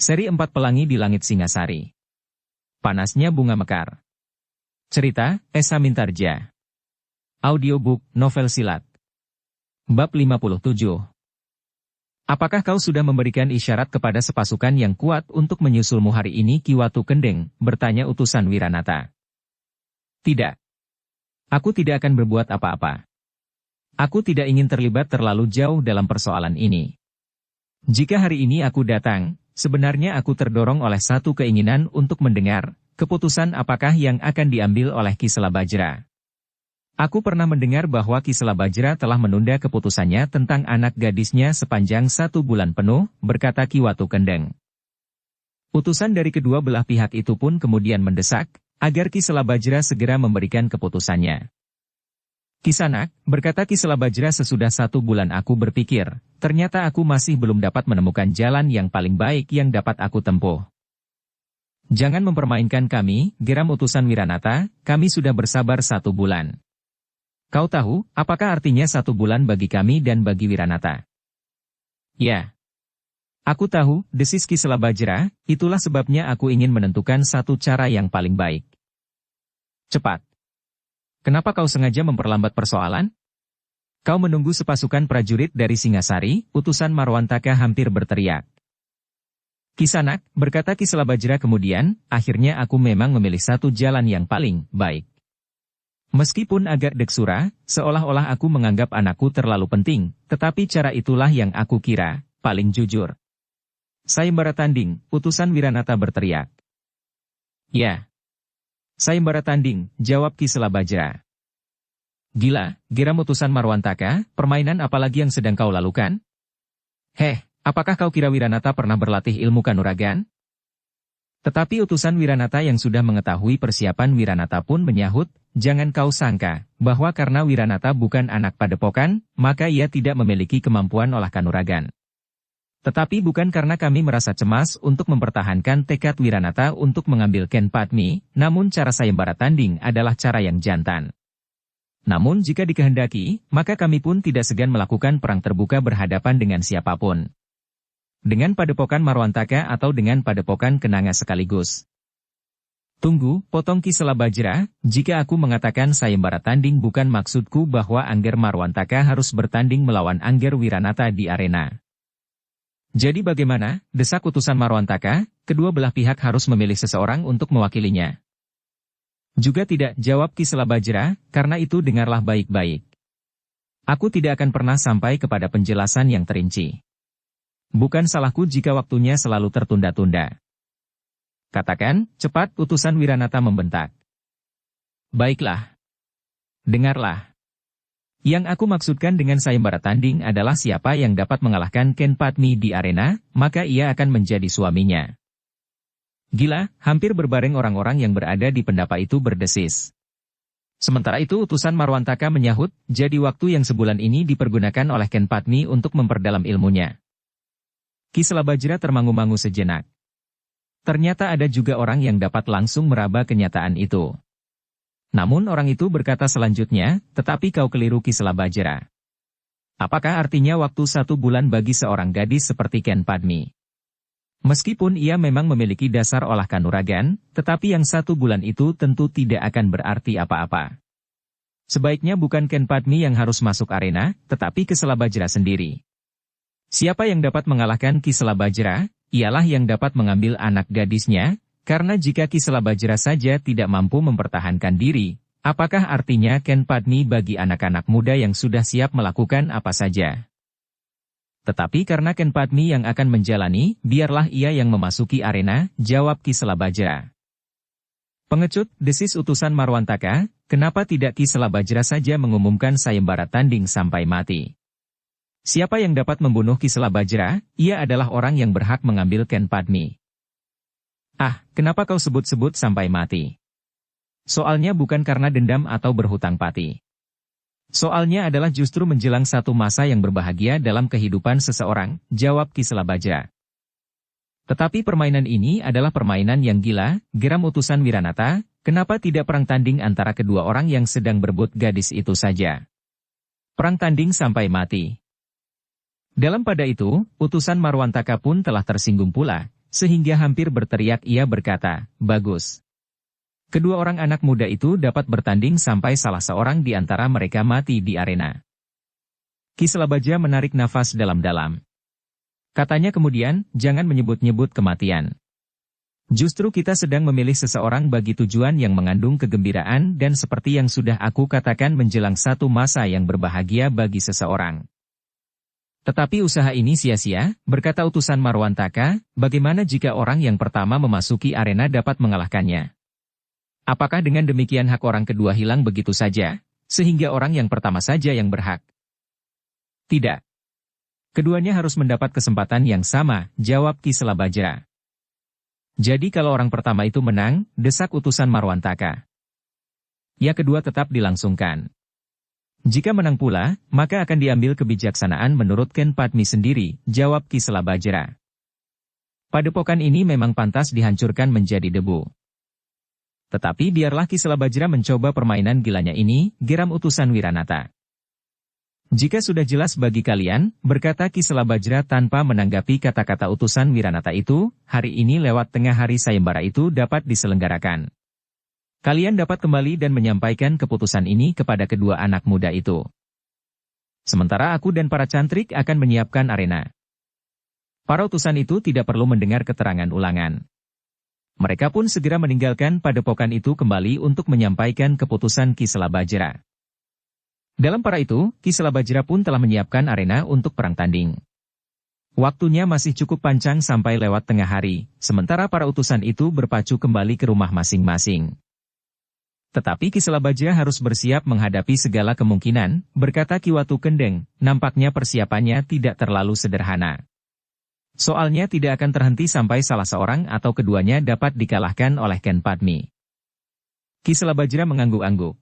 Seri 4 Pelangi di Langit Singasari. Panasnya Bunga Mekar. Cerita, Esa Mintarja. Audiobook, novel silat. Bab 57. Apakah kau sudah memberikan isyarat kepada sepasukan yang kuat untuk menyusulmu hari ini Ki Watu Kendeng? Bertanya utusan Wiranata. Tidak. Aku tidak akan berbuat apa-apa. Aku tidak ingin terlibat terlalu jauh dalam persoalan ini. Jika hari ini aku datang, sebenarnya aku terdorong oleh satu keinginan untuk mendengar keputusan apakah yang akan diambil oleh Ki Selabajra. Aku pernah mendengar bahwa Ki Selabajra telah menunda keputusannya tentang anak gadisnya sepanjang 1 bulan penuh, berkata Ki Watu Kendeng. Utusan dari kedua belah pihak itu pun kemudian mendesak agar Ki Selabajra segera memberikan keputusannya. Kisanak, berkata Ki Selabajra, sesudah 1 bulan aku berpikir, ternyata aku masih belum dapat menemukan jalan yang paling baik yang dapat aku tempuh. Jangan mempermainkan kami, geram utusan Wiranata, kami sudah bersabar 1 bulan. Kau tahu, apakah artinya 1 bulan bagi kami dan bagi Wiranata? Ya. Aku tahu, desis Ki Selabajra, itulah sebabnya aku ingin menentukan satu cara yang paling baik. Cepat. Kenapa kau sengaja memperlambat persoalan? Kau menunggu sepasukan prajurit dari Singasari, utusan Marwantaka hampir berteriak. Kisanak, berkata Ki Selabajra kemudian, akhirnya aku memang memilih satu jalan yang paling baik. Meskipun agak deksura, seolah-olah aku menganggap anakku terlalu penting, tetapi cara itulah yang aku kira paling jujur. Sayembara tanding, utusan Wiranata berteriak. Ya. Sayembara tanding, jawab Ki Selabajra. Gila, geram utusan Marwantaka, permainan apalagi yang sedang kau lakukan? Apakah kau kira Wiranata pernah berlatih ilmu kanuragan? Tetapi utusan Wiranata yang sudah mengetahui persiapan Wiranata pun menyahut, jangan kau sangka, bahwa karena Wiranata bukan anak padepokan, maka ia tidak memiliki kemampuan olah kanuragan. Tetapi bukan karena kami merasa cemas untuk mempertahankan tekad Wiranata untuk mengambil Ken Padmi, namun cara sayembara tanding adalah cara yang jantan. Namun jika dikehendaki, maka kami pun tidak segan melakukan perang terbuka berhadapan dengan siapapun. Dengan padepokan Marwantaka atau dengan padepokan Kenanga sekaligus. Tunggu, potong Ki Selabajra, jika aku mengatakan sayembara tanding bukan maksudku bahwa Angger Marwantaka harus bertanding melawan Angger Wiranata di arena. Jadi bagaimana, desak utusan Marwantaka, kedua belah pihak harus memilih seseorang untuk mewakilinya. Juga tidak, jawab Ki Selabajra, karena itu dengarlah baik-baik. Aku tidak akan pernah sampai kepada penjelasan yang terinci. Bukan salahku jika waktunya selalu tertunda-tunda. Katakan, cepat, utusan Wiranata membentak. Baiklah. Dengarlah. Yang aku maksudkan dengan sayembara tanding adalah siapa yang dapat mengalahkan Ken Padmi di arena, maka ia akan menjadi suaminya. Gila, hampir berbareng orang-orang yang berada di pendapa itu berdesis. Sementara itu utusan Marwantaka menyahut, jadi waktu yang sebulan ini dipergunakan oleh Ken Padmi untuk memperdalam ilmunya. Ki Selabajra termangu-mangu sejenak. Ternyata ada juga orang yang dapat langsung meraba kenyataan itu. Namun orang itu berkata selanjutnya, tetapi kau keliru Ki Selabajra. Apakah artinya waktu 1 bulan bagi seorang gadis seperti Ken Padmi? Meskipun ia memang memiliki dasar olah kanuragan, tetapi yang 1 bulan itu tentu tidak akan berarti apa-apa. Sebaiknya bukan Ken Padmi yang harus masuk arena, tetapi Ki Selabajra sendiri. Siapa yang dapat mengalahkan Ki Selabajra, ialah yang dapat mengambil anak gadisnya. Karena jika Ki Selabajra saja tidak mampu mempertahankan diri, apakah artinya Ken Padmi bagi anak-anak muda yang sudah siap melakukan apa saja? Tetapi karena Ken Padmi yang akan menjalani, biarlah ia yang memasuki arena, jawab Ki Selabajra. Pengecut, desis utusan Marwantaka, kenapa tidak Ki Selabajra saja mengumumkan sayembara tanding sampai mati? Siapa yang dapat membunuh Ki Selabajra, ia adalah orang yang berhak mengambil Ken Padmi. Kenapa kau sebut-sebut sampai mati? Soalnya bukan karena dendam atau berhutang pati. Soalnya adalah justru menjelang satu masa yang berbahagia dalam kehidupan seseorang, jawab Ki Selabajra. Tetapi permainan ini adalah permainan yang gila, geram utusan Wiranata, kenapa tidak perang tanding antara kedua orang yang sedang berebut gadis itu saja? Perang tanding sampai mati. Dalam pada itu, utusan Marwantaka pun telah tersinggung pula. sehingga hampir berteriak. Ia berkata, "Bagus." Kedua orang anak muda itu dapat bertanding sampai salah seorang di antara mereka mati di arena. Kiselabaja menarik nafas dalam-dalam. Katanya kemudian, "Jangan menyebut-nyebut kematian. Justru kita sedang memilih seseorang bagi tujuan yang mengandung kegembiraan dan seperti yang sudah aku katakan menjelang satu masa yang berbahagia bagi seseorang." "Tetapi usaha ini sia-sia," berkata utusan Marwantaka, "bagaimana jika orang yang pertama memasuki arena dapat mengalahkannya? Apakah dengan demikian hak orang kedua hilang begitu saja, sehingga orang yang pertama saja yang berhak?" "Tidak. Keduanya harus mendapat kesempatan yang sama," jawab Kiselabaja. "Jadi kalau orang pertama itu menang," desak utusan Marwantaka, "ya kedua tetap dilangsungkan. Jika menang pula, maka akan diambil kebijaksanaan menurut Ken Padmi sendiri," jawab Kiselabaja. "Padepokan ini memang pantas dihancurkan menjadi debu. Tetapi biarlah Kiselabaja mencoba permainan gilanya ini," geram utusan Wiranata. "Jika sudah jelas bagi kalian," berkata Kiselabaja tanpa menanggapi kata-kata utusan Wiranata itu, "hari ini lewat tengah hari sayembara itu dapat diselenggarakan. Kalian dapat kembali dan menyampaikan keputusan ini kepada kedua anak muda itu. Sementara aku dan para cantrik akan menyiapkan arena." Para utusan itu tidak perlu mendengar keterangan ulangan. Mereka pun segera meninggalkan padepokan itu kembali untuk menyampaikan keputusan Kiselabaja. Dalam para itu, Kiselabaja pun telah menyiapkan arena untuk perang tanding. Waktunya masih cukup panjang sampai lewat tengah hari, sementara para utusan itu berpacu kembali ke rumah masing-masing. "Tetapi Kiselabaja harus bersiap menghadapi segala kemungkinan," berkata Ki Watu Kendeng, "nampaknya persiapannya tidak terlalu sederhana. Soalnya tidak akan terhenti sampai salah seorang atau keduanya dapat dikalahkan oleh Ken Padmi." Kiselabaja mengangguk-angguk.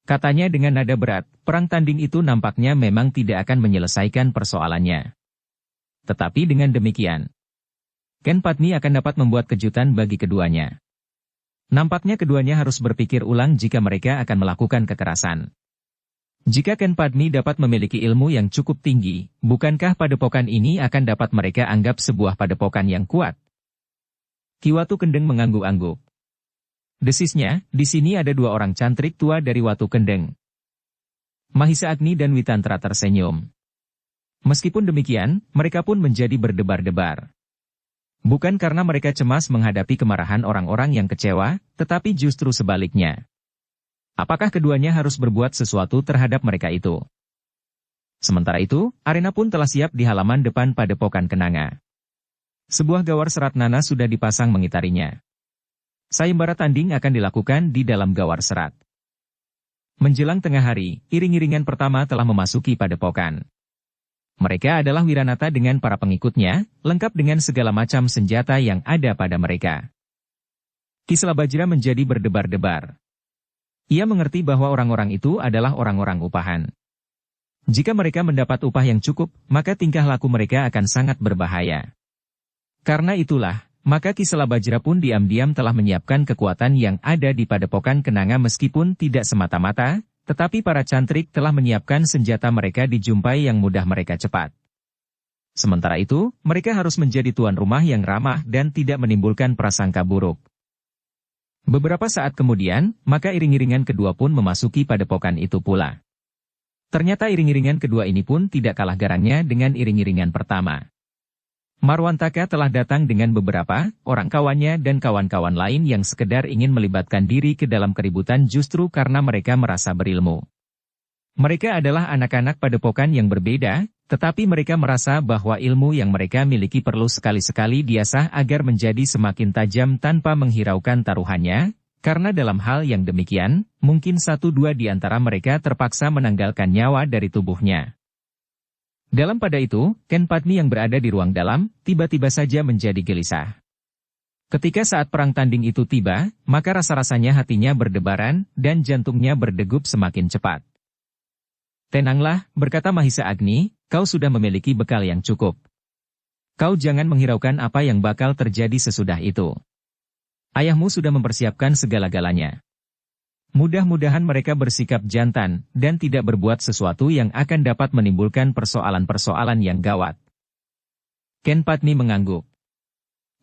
Katanya dengan nada berat, perang tanding itu nampaknya memang tidak akan menyelesaikan persoalannya. Tetapi dengan demikian, Ken Padmi akan dapat membuat kejutan bagi keduanya. Nampaknya keduanya harus berpikir ulang jika mereka akan melakukan kekerasan. Jika Ken Padmi dapat memiliki ilmu yang cukup tinggi, bukankah padepokan ini akan dapat mereka anggap sebuah padepokan yang kuat? Ki Watu Kendeng mengangguk-angguk. Desisnya, "Di sini ada dua orang cantrik tua dari Watu Kendeng." Mahisa Agni dan Witantra tersenyum. Meskipun demikian, mereka pun menjadi berdebar-debar. Bukan karena mereka cemas menghadapi kemarahan orang-orang yang kecewa, tetapi justru sebaliknya. Apakah keduanya harus berbuat sesuatu terhadap mereka itu? Sementara itu, arena pun telah siap di halaman depan padepokan Kenanga. Sebuah gawar serat nana sudah dipasang mengitarinya. Sayembara tanding akan dilakukan di dalam gawar serat. Menjelang tengah hari, iring-iringan pertama telah memasuki padepokan. Mereka adalah Wiranata dengan para pengikutnya, lengkap dengan segala macam senjata yang ada pada mereka. Kiselabaja menjadi berdebar-debar. Ia mengerti bahwa orang-orang itu adalah orang-orang upahan. Jika mereka mendapat upah yang cukup, maka tingkah laku mereka akan sangat berbahaya. Karena itulah, maka Kiselabaja pun diam-diam telah menyiapkan kekuatan yang ada di padepokan Kenanga meskipun tidak semata-mata, tetapi para cantrik telah menyiapkan senjata mereka dijumpai yang mudah mereka cepat. Sementara itu, mereka harus menjadi tuan rumah yang ramah dan tidak menimbulkan prasangka buruk. Beberapa saat kemudian, maka iring-iringan kedua pun memasuki padepokan itu pula. Ternyata iring-iringan kedua ini pun tidak kalah garangnya dengan iring-iringan pertama. Marwantaka telah datang dengan beberapa orang kawannya dan kawan-kawan lain yang sekedar ingin melibatkan diri ke dalam keributan justru karena mereka merasa berilmu. Mereka adalah anak-anak padepokan yang berbeda, tetapi mereka merasa bahwa ilmu yang mereka miliki perlu sekali-sekali diasah agar menjadi semakin tajam tanpa menghiraukan taruhannya, karena dalam hal yang demikian, mungkin satu dua di antara mereka terpaksa menanggalkan nyawa dari tubuhnya. Dalam pada itu, Ken Padmi yang berada di ruang dalam, tiba-tiba saja menjadi gelisah. Ketika saat perang tanding itu tiba, maka rasa-rasanya hatinya berdebaran, dan jantungnya berdegup semakin cepat. "Tenanglah," berkata Mahisa Agni, "kau sudah memiliki bekal yang cukup. Kau jangan menghiraukan apa yang bakal terjadi sesudah itu. Ayahmu sudah mempersiapkan segala-galanya. Mudah-mudahan mereka bersikap jantan, dan tidak berbuat sesuatu yang akan dapat menimbulkan persoalan-persoalan yang gawat." Ken Padmi mengangguk.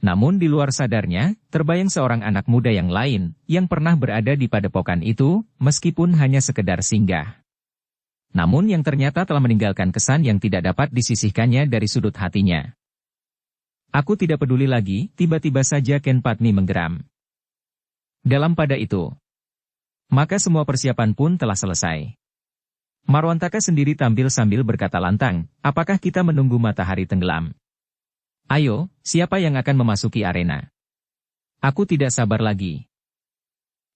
Namun di luar sadarnya, terbayang seorang anak muda yang lain, yang pernah berada di padepokan itu, meskipun hanya sekedar singgah. Namun yang ternyata telah meninggalkan kesan yang tidak dapat disisihkannya dari sudut hatinya. Aku tidak peduli lagi, tiba-tiba saja Ken Padmi menggeram. Dalam pada itu, maka semua persiapan pun telah selesai. Marwantaka sendiri tampil sambil berkata lantang, apakah kita menunggu matahari tenggelam? Ayo, siapa yang akan memasuki arena? Aku tidak sabar lagi.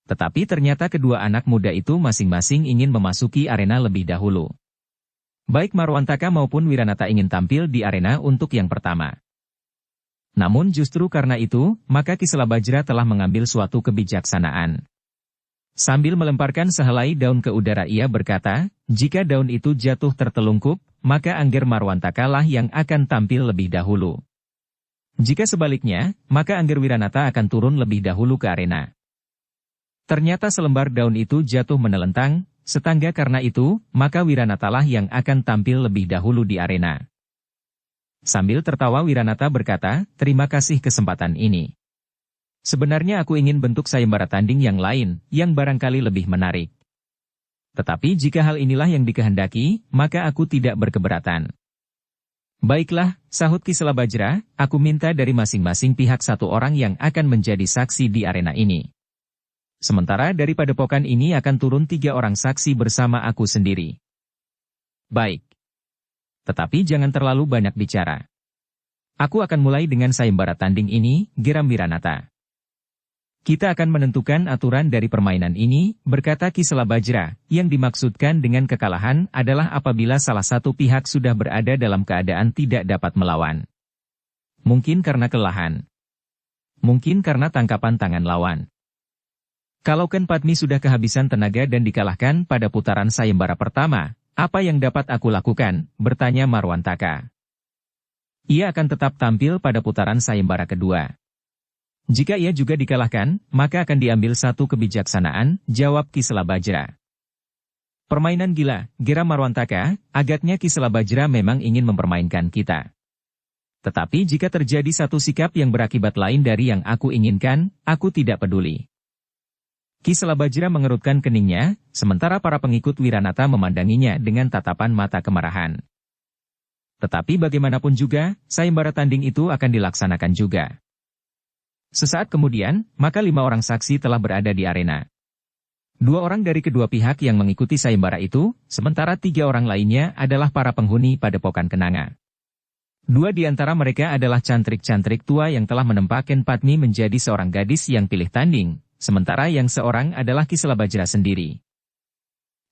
Tetapi ternyata kedua anak muda itu masing-masing ingin memasuki arena lebih dahulu. Baik Marwantaka maupun Wiranata ingin tampil di arena untuk yang pertama. Namun justru karena itu, maka Ki Selabajra telah mengambil suatu kebijaksanaan. Sambil melemparkan sehelai daun ke udara ia berkata, jika daun itu jatuh tertelungkup, maka Angger Marwantaka lah yang akan tampil lebih dahulu. Jika sebaliknya, maka Angger Wiranata akan turun lebih dahulu ke arena. Ternyata selembar daun itu jatuh menelentang, setangga karena itu, maka Wiranata lah yang akan tampil lebih dahulu di arena. Sambil tertawa Wiranata berkata, terima kasih kesempatan ini. Sebenarnya aku ingin bentuk sayembara tanding yang lain, yang barangkali lebih menarik. Tetapi jika hal inilah yang dikehendaki, maka aku tidak berkeberatan. Baiklah, sahut Ki Selabajra, aku minta dari masing-masing pihak satu orang yang akan menjadi saksi di arena ini. Sementara dari padepokan ini akan turun 3 orang saksi bersama aku sendiri. Baik. Tetapi jangan terlalu banyak bicara. Aku akan mulai dengan sayembara tanding ini, geram Wiranata. Kita akan menentukan aturan dari permainan ini, berkata Ki Selabajra, yang dimaksudkan dengan kekalahan adalah apabila salah satu pihak sudah berada dalam keadaan tidak dapat melawan. Mungkin karena kelelahan. Mungkin karena tangkapan tangan lawan. Kalau Ken Padmi sudah kehabisan tenaga dan dikalahkan pada putaran sayembara pertama, apa yang dapat aku lakukan? Bertanya Marwantaka. Ia akan tetap tampil pada putaran sayembara kedua. Jika ia juga dikalahkan, maka akan diambil satu kebijaksanaan, jawab Ki Selabajra. Permainan gila, geram Marwantaka, agaknya Ki Selabajra memang ingin mempermainkan kita. Tetapi jika terjadi satu sikap yang berakibat lain dari yang aku inginkan, aku tidak peduli. Ki Selabajra mengerutkan keningnya, sementara para pengikut Wiranata memandanginya dengan tatapan mata kemarahan. Tetapi bagaimanapun juga, sayembara tanding itu akan dilaksanakan juga. Sesaat kemudian, maka 5 orang saksi telah berada di arena. 2 orang dari kedua pihak yang mengikuti sayembara itu, sementara 3 orang lainnya adalah para penghuni padepokan Kenanga. 2 di antara mereka adalah cantrik-cantrik tua yang telah menempa Ken Padmi menjadi seorang gadis yang pilih tanding, sementara yang seorang adalah Ki Selabajra sendiri.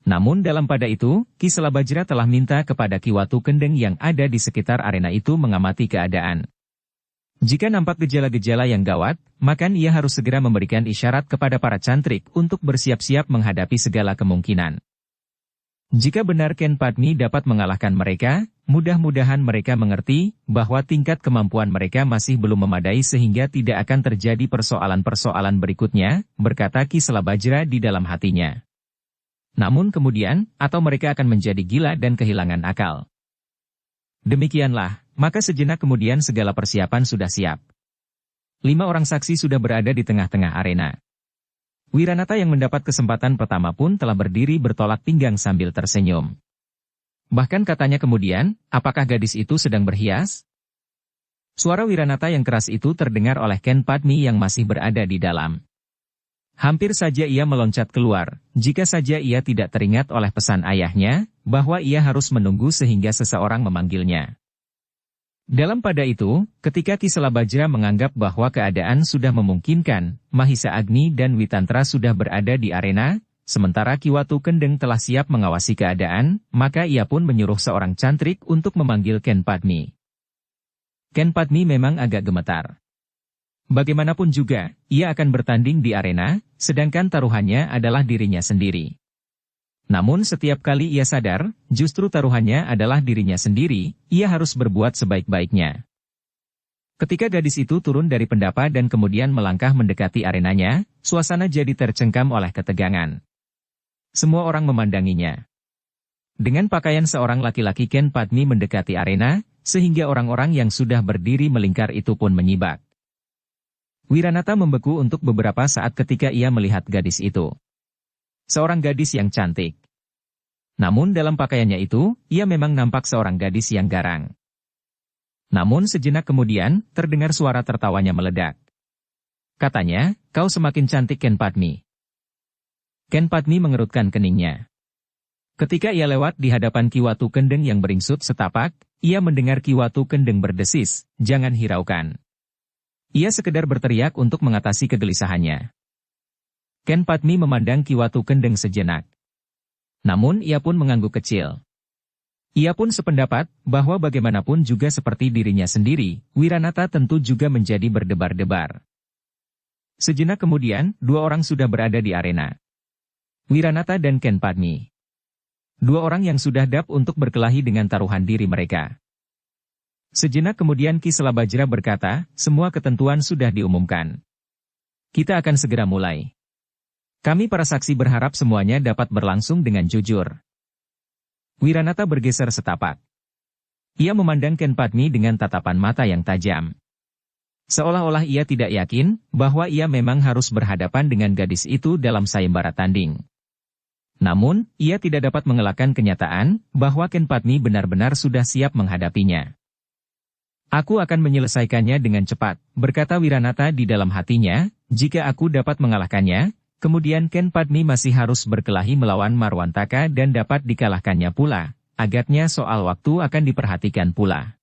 Namun dalam pada itu, Ki Selabajra telah minta kepada Ki Watu Kendeng yang ada di sekitar arena itu mengamati keadaan. Jika nampak gejala-gejala yang gawat, maka ia harus segera memberikan isyarat kepada para cantrik untuk bersiap-siap menghadapi segala kemungkinan. Jika benar Ken Padmi dapat mengalahkan mereka, mudah-mudahan mereka mengerti bahwa tingkat kemampuan mereka masih belum memadai sehingga tidak akan terjadi persoalan-persoalan berikutnya, berkata Ki Selabajra di dalam hatinya. Namun kemudian, atau mereka akan menjadi gila dan kehilangan akal. Demikianlah, maka sejenak kemudian segala persiapan sudah siap. 5 orang saksi sudah berada di tengah-tengah arena. Wiranata yang mendapat kesempatan pertama pun telah berdiri bertolak pinggang sambil tersenyum. Bahkan katanya kemudian, apakah gadis itu sedang berhias? Suara Wiranata yang keras itu terdengar oleh Ken Padmi yang masih berada di dalam. Hampir saja ia meloncat keluar, jika saja ia tidak teringat oleh pesan ayahnya, bahwa ia harus menunggu sehingga seseorang memanggilnya. Dalam pada itu, ketika Ki Selabajra menganggap bahwa keadaan sudah memungkinkan, Mahisa Agni dan Witantra sudah berada di arena, sementara Ki Watu Kendeng telah siap mengawasi keadaan, maka ia pun menyuruh seorang cantrik untuk memanggil Ken Padmi. Ken Padmi memang agak gemetar. Bagaimanapun juga, ia akan bertanding di arena, sedangkan taruhannya adalah dirinya sendiri. Namun setiap kali ia sadar, justru taruhannya adalah dirinya sendiri, ia harus berbuat sebaik-baiknya. Ketika gadis itu turun dari pendapa dan kemudian melangkah mendekati arenanya, suasana jadi tercengkam oleh ketegangan. Semua orang memandanginya. Dengan pakaian seorang laki-laki Ken Padmi mendekati arena, sehingga orang-orang yang sudah berdiri melingkar itu pun menyibak. Wiranata membeku untuk beberapa saat ketika ia melihat gadis itu. Seorang gadis yang cantik. Namun dalam pakaiannya itu, ia memang nampak seorang gadis yang garang. Namun sejenak kemudian, terdengar suara tertawanya meledak. Katanya, "Kau semakin cantik Ken Padmi." Ken Padmi mengerutkan keningnya. Ketika ia lewat di hadapan Ki Watu Kendeng yang beringsut setapak, ia mendengar Ki Watu Kendeng berdesis, "Jangan hiraukan." Ia sekedar berteriak untuk mengatasi kegelisahannya. Ken Padmi memandang Ki Watu Kendeng sejenak. Namun ia pun mengangguk kecil. Ia pun sependapat bahwa bagaimanapun juga seperti dirinya sendiri, Wiranata tentu juga menjadi berdebar-debar. Sejenak kemudian, dua orang sudah berada di arena. Wiranata dan Ken Padmi. Dua orang yang sudah dap untuk berkelahi dengan taruhan diri mereka. Sejenak kemudian Ki Selabajra berkata, "Semua ketentuan sudah diumumkan. Kita akan segera mulai. Kami para saksi berharap semuanya dapat berlangsung dengan jujur." Wiranata bergeser setapak. Ia memandang Ken Padmi dengan tatapan mata yang tajam. Seolah-olah ia tidak yakin bahwa ia memang harus berhadapan dengan gadis itu dalam sayembara tanding. Namun, ia tidak dapat mengelakkan kenyataan bahwa Ken Padmi benar-benar sudah siap menghadapinya. "Aku akan menyelesaikannya dengan cepat," berkata Wiranata di dalam hatinya, "jika aku dapat mengalahkannya, kemudian Ken Padmi masih harus berkelahi melawan Marwantaka dan dapat dikalahkannya pula, agaknya soal waktu akan diperhatikan pula."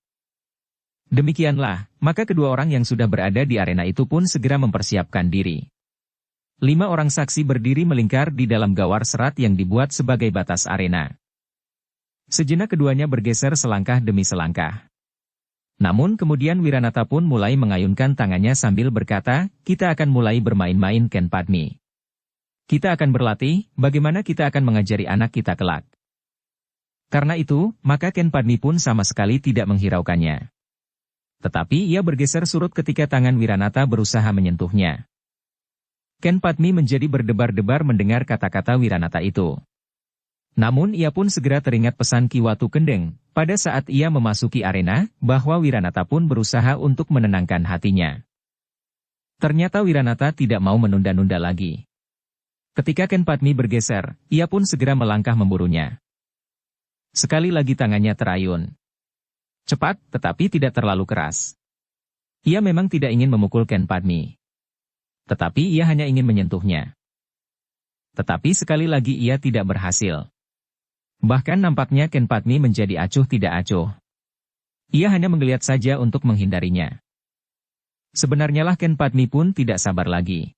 Demikianlah, maka kedua orang yang sudah berada di arena itu pun segera mempersiapkan diri. 5 orang saksi berdiri melingkar di dalam gawar serat yang dibuat sebagai batas arena. Sejenak keduanya bergeser selangkah demi selangkah. Namun kemudian Wiranata pun mulai mengayunkan tangannya sambil berkata, "Kita akan mulai bermain-main Ken Padmi. Kita akan berlatih, bagaimana kita akan mengajari anak kita kelak." Karena itu, maka Ken Padmi pun sama sekali tidak menghiraukannya. Tetapi ia bergeser surut ketika tangan Wiranata berusaha menyentuhnya. Ken Padmi menjadi berdebar-debar mendengar kata-kata Wiranata itu. Namun ia pun segera teringat pesan Ki Watu Kendeng, pada saat ia memasuki arena, bahwa Wiranata pun berusaha untuk menenangkan hatinya. Ternyata Wiranata tidak mau menunda-nunda lagi. Ketika Ken Padmi bergeser, ia pun segera melangkah memburunya. Sekali lagi tangannya terayun. Cepat, tetapi tidak terlalu keras. Ia memang tidak ingin memukul Ken Padmi. Tetapi ia hanya ingin menyentuhnya. Tetapi sekali lagi ia tidak berhasil. Bahkan nampaknya Ken Padmi menjadi acuh tidak acuh. Ia hanya menggeliat saja untuk menghindarinya. Sebenarnya lah Ken Padmi pun tidak sabar lagi.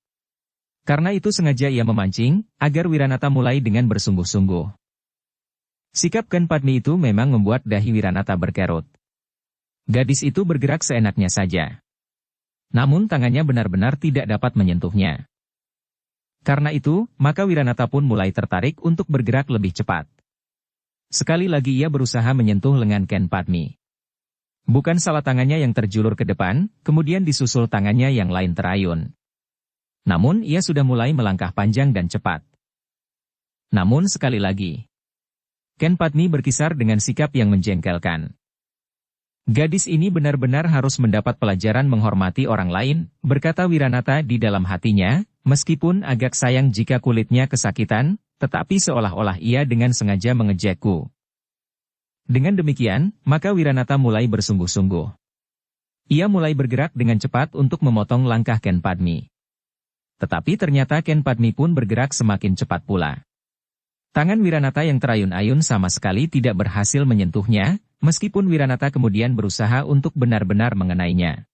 Karena itu sengaja ia memancing, agar Wiranata mulai dengan bersungguh-sungguh. Sikap Ken Padmi itu memang membuat dahi Wiranata berkerut. Gadis itu bergerak seenaknya saja. Namun tangannya benar-benar tidak dapat menyentuhnya. Karena itu, maka Wiranata pun mulai tertarik untuk bergerak lebih cepat. Sekali lagi ia berusaha menyentuh lengan Ken Padmi. Bukan salah tangannya yang terjulur ke depan, kemudian disusul tangannya yang lain terayun. Namun ia sudah mulai melangkah panjang dan cepat. Namun sekali lagi, Ken Padmi berkisar dengan sikap yang menjengkelkan. "Gadis ini benar-benar harus mendapat pelajaran menghormati orang lain," berkata Wiranata di dalam hatinya, meskipun agak sayang jika kulitnya kesakitan, tetapi seolah-olah ia dengan sengaja mengejekku. Dengan demikian, maka Wiranata mulai bersungguh-sungguh. Ia mulai bergerak dengan cepat untuk memotong langkah Ken Padmi. Tetapi ternyata Ken Padmi pun bergerak semakin cepat pula. Tangan Wiranata yang terayun-ayun sama sekali tidak berhasil menyentuhnya, meskipun Wiranata kemudian berusaha untuk benar-benar mengenainya.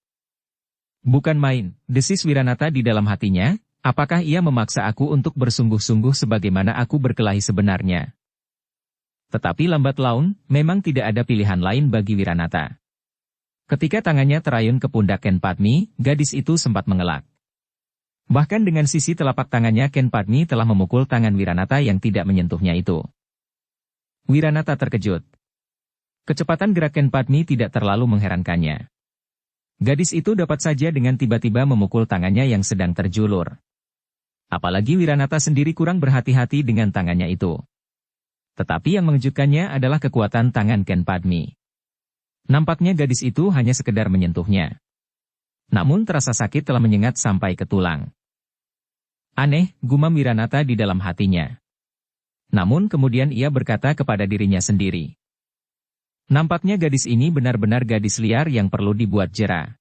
"Bukan main," desis Wiranata di dalam hatinya, "apakah ia memaksa aku untuk bersungguh-sungguh sebagaimana aku berkelahi sebenarnya?" Tetapi lambat laun, memang tidak ada pilihan lain bagi Wiranata. Ketika tangannya terayun ke pundak Ken Padmi, gadis itu sempat mengelak. Bahkan dengan sisi telapak tangannya Ken Padmi telah memukul tangan Wiranata yang tidak menyentuhnya itu. Wiranata terkejut. Kecepatan gerak Ken Padmi tidak terlalu mengherankannya. Gadis itu dapat saja dengan tiba-tiba memukul tangannya yang sedang terjulur. Apalagi Wiranata sendiri kurang berhati-hati dengan tangannya itu. Tetapi yang mengejutkannya adalah kekuatan tangan Ken Padmi. Nampaknya gadis itu hanya sekedar menyentuhnya. Namun terasa sakit telah menyengat sampai ke tulang. Aneh, gumam Wiranata di dalam hatinya. Namun kemudian ia berkata kepada dirinya sendiri. Nampaknya gadis ini benar-benar gadis liar yang perlu dibuat jera.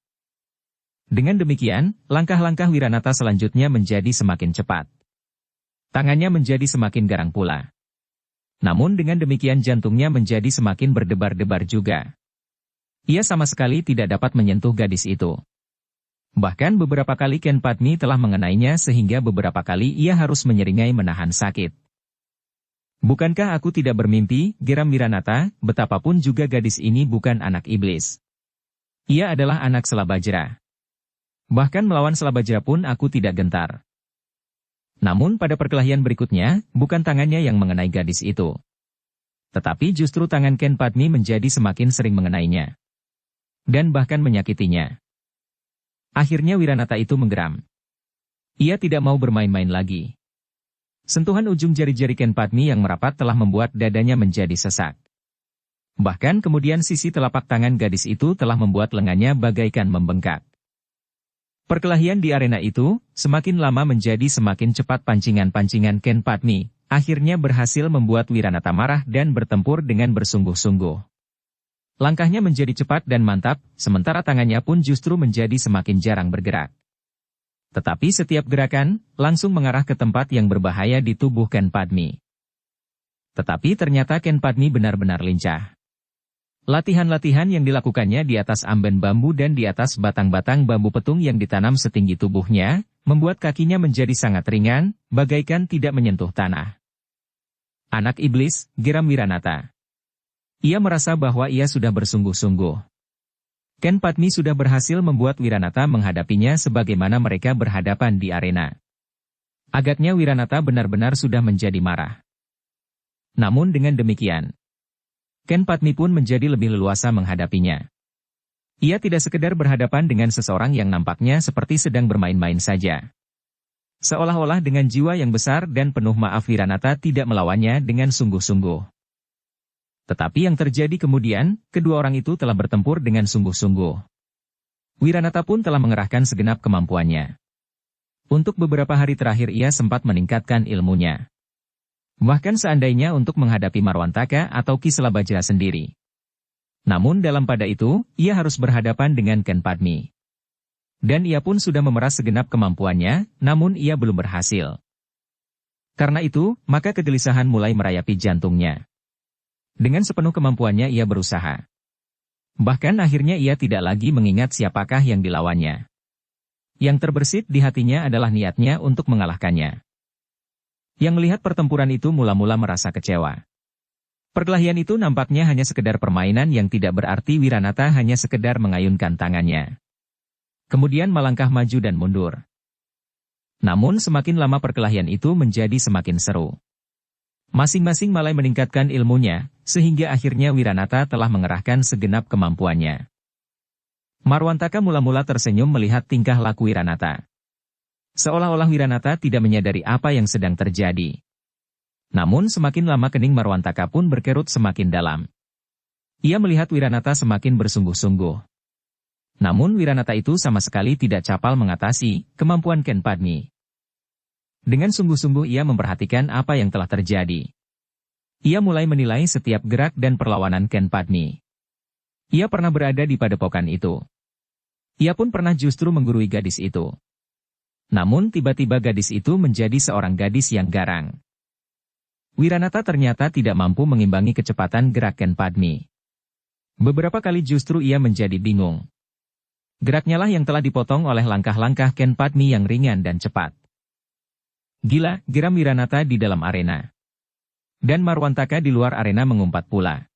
Dengan demikian, langkah-langkah Wiranata selanjutnya menjadi semakin cepat. Tangannya menjadi semakin garang pula. Namun dengan demikian jantungnya menjadi semakin berdebar-debar juga. Ia sama sekali tidak dapat menyentuh gadis itu. Bahkan beberapa kali Ken Padmi telah mengenainya sehingga beberapa kali ia harus menyeringai menahan sakit. Bukankah aku tidak bermimpi, geram Wiranata, betapapun juga gadis ini bukan anak iblis. Ia adalah anak Selabajra. Bahkan melawan Selabajra pun aku tidak gentar. Namun pada perkelahian berikutnya, bukan tangannya yang mengenai gadis itu. Tetapi justru tangan Ken Padmi menjadi semakin sering mengenainya. Dan bahkan menyakitinya. Akhirnya Wiranata itu menggeram. Ia tidak mau bermain-main lagi. Sentuhan ujung jari-jari Ken Padmi yang merapat telah membuat dadanya menjadi sesak. Bahkan kemudian sisi telapak tangan gadis itu telah membuat lengannya bagaikan membengkak. Perkelahian di arena itu, semakin lama menjadi semakin cepat pancingan-pancingan Ken Padmi, akhirnya berhasil membuat Wiranata marah dan bertempur dengan bersungguh-sungguh. Langkahnya menjadi cepat dan mantap, sementara tangannya pun justru menjadi semakin jarang bergerak. Tetapi setiap gerakan, langsung mengarah ke tempat yang berbahaya di tubuh Ken Padmi. Tetapi ternyata Ken Padmi benar-benar lincah. Latihan-latihan yang dilakukannya di atas amben bambu dan di atas batang-batang bambu petung yang ditanam setinggi tubuhnya, membuat kakinya menjadi sangat ringan, bagaikan tidak menyentuh tanah. Anak iblis, geram Wiranata. Ia merasa bahwa ia sudah bersungguh-sungguh. Ken Padmi sudah berhasil membuat Wiranata menghadapinya sebagaimana mereka berhadapan di arena. Agaknya Wiranata benar-benar sudah menjadi marah. Namun dengan demikian, Ken Padmi pun menjadi lebih leluasa menghadapinya. Ia tidak sekedar berhadapan dengan seseorang yang nampaknya seperti sedang bermain-main saja. Seolah-olah dengan jiwa yang besar dan penuh maaf Wiranata tidak melawannya dengan sungguh-sungguh. Tetapi yang terjadi kemudian, kedua orang itu telah bertempur dengan sungguh-sungguh. Wiranata pun telah mengerahkan segenap kemampuannya. Untuk beberapa hari terakhir ia sempat meningkatkan ilmunya. Bahkan seandainya untuk menghadapi Marwantaka atau Ki Selabajra sendiri. Namun dalam pada itu, ia harus berhadapan dengan Ken Padmi. Dan ia pun sudah memeras segenap kemampuannya, namun ia belum berhasil. Karena itu, maka kegelisahan mulai merayapi jantungnya. Dengan sepenuh kemampuannya ia berusaha. Bahkan akhirnya ia tidak lagi mengingat siapakah yang dilawannya. Yang terbersit di hatinya adalah niatnya untuk mengalahkannya. Yang melihat pertempuran itu mula-mula merasa kecewa. Perkelahian itu nampaknya hanya sekedar permainan yang tidak berarti Wiranata hanya sekedar mengayunkan tangannya. Kemudian melangkah maju dan mundur. Namun semakin lama perkelahian itu menjadi semakin seru. Masing-masing mulai meningkatkan ilmunya, sehingga akhirnya Wiranata telah mengerahkan segenap kemampuannya. Marwantaka mula-mula tersenyum melihat tingkah laku Wiranata. Seolah-olah Wiranata tidak menyadari apa yang sedang terjadi. Namun semakin lama kening Marwantaka pun berkerut semakin dalam. Ia melihat Wiranata semakin bersungguh-sungguh. Namun Wiranata itu sama sekali tidak capal mengatasi kemampuan Ken Padmi. Dengan sungguh-sungguh ia memperhatikan apa yang telah terjadi. Ia mulai menilai setiap gerak dan perlawanan Ken Padmi. Ia pernah berada di padepokan itu. Ia pun pernah justru menggurui gadis itu. Namun tiba-tiba gadis itu menjadi seorang gadis yang garang. Wiranata ternyata tidak mampu mengimbangi kecepatan gerak Ken Padmi. Beberapa kali justru ia menjadi bingung. Geraknya lah yang telah dipotong oleh langkah-langkah Ken Padmi yang ringan dan cepat. Gila, geram Wiranata di dalam arena. Dan Marwantaka di luar arena mengumpat pula.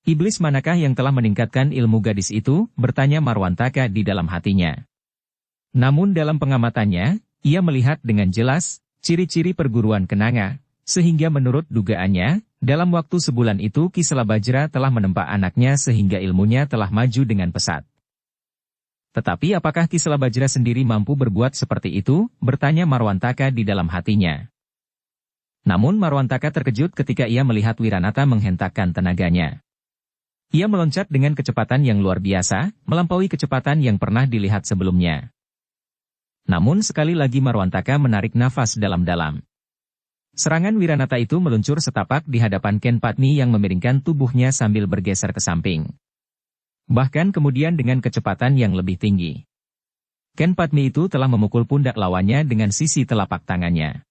Iblis manakah yang telah meningkatkan ilmu gadis itu, bertanya Marwantaka di dalam hatinya. Namun dalam pengamatannya, ia melihat dengan jelas ciri-ciri perguruan kenanga, sehingga menurut dugaannya, dalam waktu sebulan itu Ki Selabajra telah menempa anaknya sehingga ilmunya telah maju dengan pesat. Tetapi apakah Ki Selabajra sendiri mampu berbuat seperti itu, bertanya Marwantaka di dalam hatinya. Namun Marwantaka terkejut ketika ia melihat Wiranata menghentakkan tenaganya. Ia meloncat dengan kecepatan yang luar biasa, melampaui kecepatan yang pernah dilihat sebelumnya. Namun sekali lagi Marwantaka menarik nafas dalam-dalam. Serangan Wiranata itu meluncur setapak di hadapan Ken Padmi yang memiringkan tubuhnya sambil bergeser ke samping. Bahkan kemudian dengan kecepatan yang lebih tinggi. Ken Padmi itu telah memukul pundak lawannya dengan sisi telapak tangannya.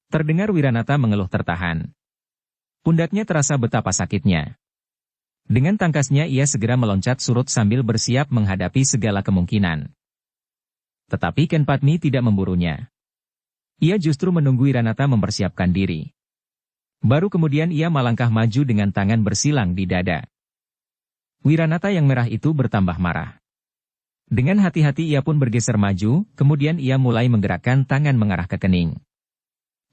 Terdengar Wiranata mengeluh tertahan. Pundaknya terasa betapa sakitnya. Dengan tangkasnya ia segera meloncat surut sambil bersiap menghadapi segala kemungkinan. Tetapi Ken Padmi tidak memburunya. Ia justru menunggu Wiranata mempersiapkan diri. Baru kemudian ia melangkah maju dengan tangan bersilang di dada. Wiranata yang merah itu bertambah marah. Dengan hati-hati ia pun bergeser maju, kemudian ia mulai menggerakkan tangan mengarah ke kening.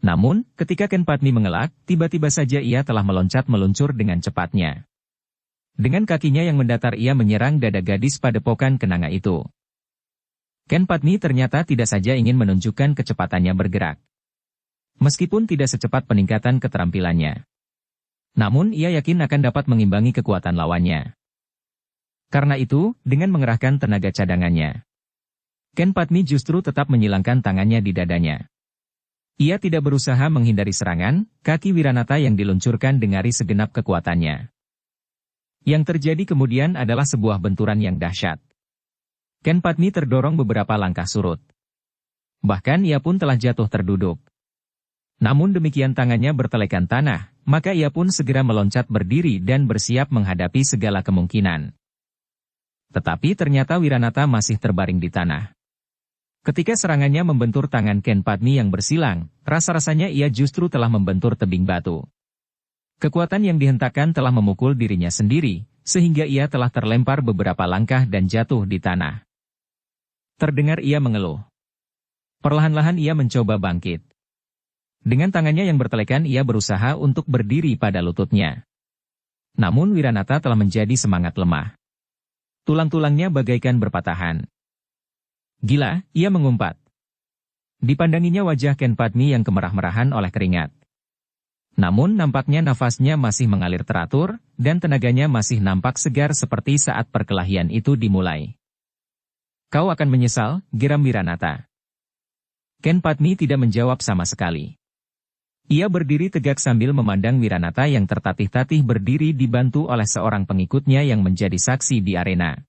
Namun, ketika Ken Padmi mengelak, tiba-tiba saja ia telah meloncat meluncur dengan cepatnya. Dengan kakinya yang mendatar ia menyerang dada gadis padepokan kenanga itu. Ken Padmi ternyata tidak saja ingin menunjukkan kecepatannya bergerak. Meskipun tidak secepat peningkatan keterampilannya. Namun ia yakin akan dapat mengimbangi kekuatan lawannya. Karena itu, dengan mengerahkan tenaga cadangannya, Ken Padmi justru tetap menyilangkan tangannya di dadanya. Ia tidak berusaha menghindari serangan, kaki Wiranata yang diluncurkan dengari segenap kekuatannya. Yang terjadi kemudian adalah sebuah benturan yang dahsyat. Ken Padmi terdorong beberapa langkah surut. Bahkan ia pun telah jatuh terduduk. Namun demikian tangannya bertelekan tanah, maka ia pun segera meloncat berdiri dan bersiap menghadapi segala kemungkinan. Tetapi ternyata Wiranata masih terbaring di tanah. Ketika serangannya membentur tangan Ken Padmi yang bersilang, rasa-rasanya ia justru telah membentur tebing batu. Kekuatan yang dihentakkan telah memukul dirinya sendiri, sehingga ia telah terlempar beberapa langkah dan jatuh di tanah. Terdengar ia mengeluh. Perlahan-lahan ia mencoba bangkit. Dengan tangannya yang bertelekan ia berusaha untuk berdiri pada lututnya. Namun Wiranata telah menjadi semangat lemah. Tulang-tulangnya bagaikan berpatahan. Gila, ia mengumpat. Dipandanginya wajah Ken Padmi yang kemerah-merahan oleh keringat. Namun nampaknya nafasnya masih mengalir teratur, dan tenaganya masih nampak segar seperti saat perkelahian itu dimulai. Kau akan menyesal, geram Wiranata. Ken Padmi tidak menjawab sama sekali. Ia berdiri tegak sambil memandang Wiranata yang tertatih-tatih berdiri dibantu oleh seorang pengikutnya yang menjadi saksi di arena.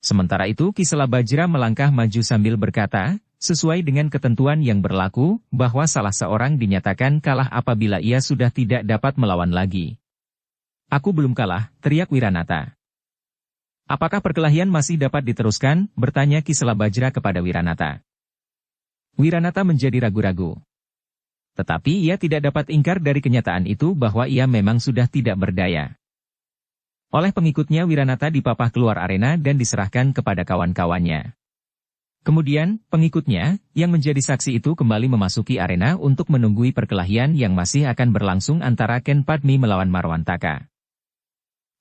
Sementara itu Kisela Bajra melangkah maju sambil berkata, sesuai dengan ketentuan yang berlaku, bahwa salah seorang dinyatakan kalah apabila ia sudah tidak dapat melawan lagi. Aku belum kalah, teriak Wiranata. Apakah perkelahian masih dapat diteruskan? Bertanya Kisela Bajra kepada Wiranata. Wiranata menjadi ragu-ragu. Tetapi ia tidak dapat ingkar dari kenyataan itu bahwa ia memang sudah tidak berdaya. Oleh pengikutnya Wiranata dipapah keluar arena dan diserahkan kepada kawan-kawannya. Kemudian, pengikutnya, yang menjadi saksi itu kembali memasuki arena untuk menunggui perkelahian yang masih akan berlangsung antara Ken Padmi melawan Marwantaka.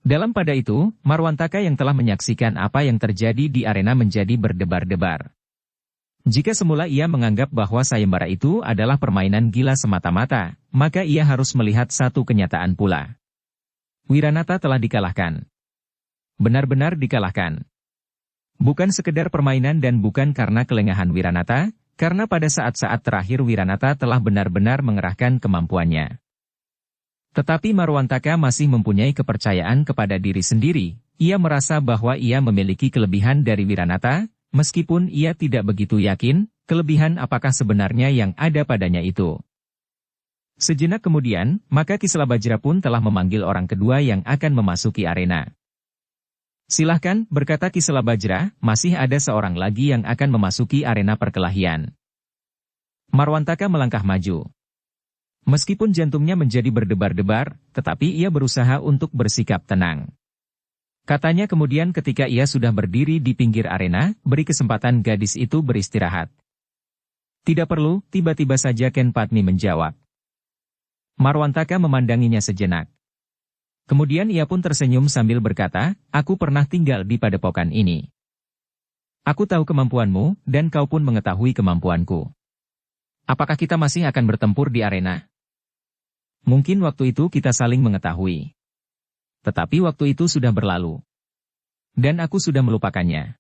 Dalam pada itu, Marwantaka yang telah menyaksikan apa yang terjadi di arena menjadi berdebar-debar. Jika semula ia menganggap bahwa sayembara itu adalah permainan gila semata-mata, maka ia harus melihat satu kenyataan pula. Wiranata telah dikalahkan. Benar-benar dikalahkan. Bukan sekedar permainan dan bukan karena kelengahan Wiranata, karena pada saat-saat terakhir Wiranata telah benar-benar mengerahkan kemampuannya. Tetapi Marwantaka masih mempunyai kepercayaan kepada diri sendiri, ia merasa bahwa ia memiliki kelebihan dari Wiranata, meskipun ia tidak begitu yakin, kelebihan apakah sebenarnya yang ada padanya itu. Sejenak kemudian, maka Kisela Bajra pun telah memanggil orang kedua yang akan memasuki arena. Silahkan, berkata Kisela Bajra, masih ada seorang lagi yang akan memasuki arena perkelahian. Marwantaka melangkah maju. Meskipun jantungnya menjadi berdebar-debar, tetapi ia berusaha untuk bersikap tenang. Katanya kemudian ketika ia sudah berdiri di pinggir arena, beri kesempatan gadis itu beristirahat. Tidak perlu, tiba-tiba saja Ken Padmi menjawab. Marwantaka memandanginya sejenak. Kemudian ia pun tersenyum sambil berkata, aku pernah tinggal di padepokan ini. Aku tahu kemampuanmu, dan kau pun mengetahui kemampuanku. Apakah kita masih akan bertempur di arena? Mungkin waktu itu kita saling mengetahui. Tetapi waktu itu sudah berlalu. Dan aku sudah melupakannya.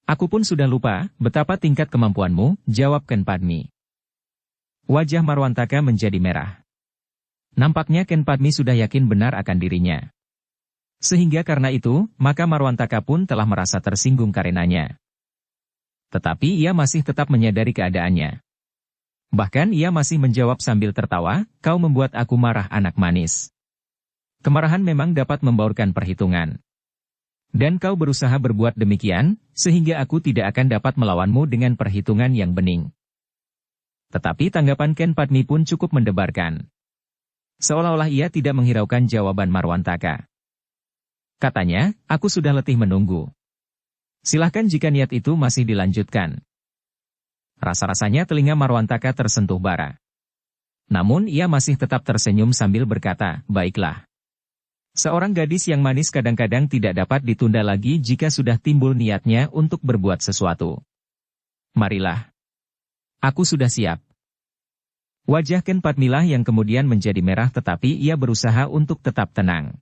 Aku pun sudah lupa betapa tingkat kemampuanmu, jawab Ken Padmi. Wajah Marwantaka menjadi merah. Nampaknya Ken Padmi sudah yakin benar akan dirinya. Sehingga karena itu, maka Marwantaka pun telah merasa tersinggung karenanya. Tetapi ia masih tetap menyadari keadaannya. Bahkan ia masih menjawab sambil tertawa, kau membuat aku marah anak manis. Kemarahan memang dapat membaurkan perhitungan. Dan kau berusaha berbuat demikian, sehingga aku tidak akan dapat melawanmu dengan perhitungan yang bening. Tetapi tanggapan Ken Padmi pun cukup mendebarkan. Seolah-olah ia tidak menghiraukan jawaban Marwantaka. Katanya, aku sudah letih menunggu. Silahkan jika niat itu masih dilanjutkan. Rasa-rasanya telinga Marwantaka tersentuh bara. Namun ia masih tetap tersenyum sambil berkata, baiklah. Seorang gadis yang manis kadang-kadang tidak dapat ditunda lagi jika sudah timbul niatnya untuk berbuat sesuatu. Marilah. Aku sudah siap. Wajah Ken Padmilah yang kemudian menjadi merah tetapi ia berusaha untuk tetap tenang.